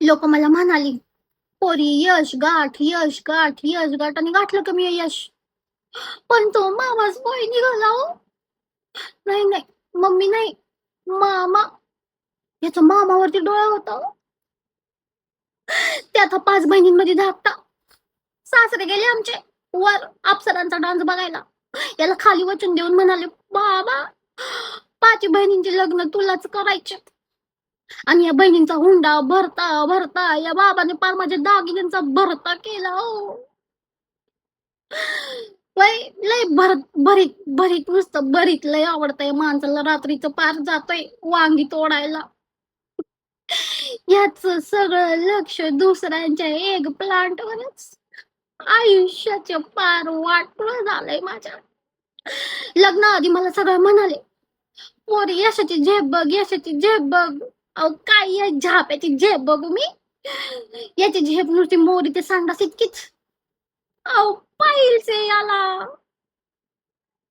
लोक मला म्हणाली, पोरी यश गाठ, यश गाठ, यश गाठ, आणि गाठलं का मी यश. पण तो मामाच बॉय निघाला हो. नाही नाही, मम्मी नाही, मामा. याचा मामावरती डोळा होता हो. ते आता 5 बहिणींमध्ये धाकटा. सासरे गेले आमचे वर अप्सरांचा डान्स बघायला. याला खाली वचन देऊन म्हणाले, बाबा 5 बहिणींचे लग्न तुलाच करायचे. आणि या बहिणींचा हुंडा भरता भरता या बाबाने पार माझ्या दागिन्यांचा भरता केला हो. लय लय भरीत भरीत नुसतं भरीत लय आवडतंय माणसाला. रात्रीचं पार जातोय वांगी तोडायला. याच सगळं लक्ष दुसऱ्यांच्या एक प्लांटवरच. आयुष्याचे पार वाटलं झालंय माझ्या. लग्नाआधी मला सगळं म्हणाले, पोरी यशाची झेप बघ, यशाची झेप बघ. अहो काय या झाप्याची झेप बघू मी. याची झेप नुसती मोरी ते सांडास इतकीच. अहो पाहिलचे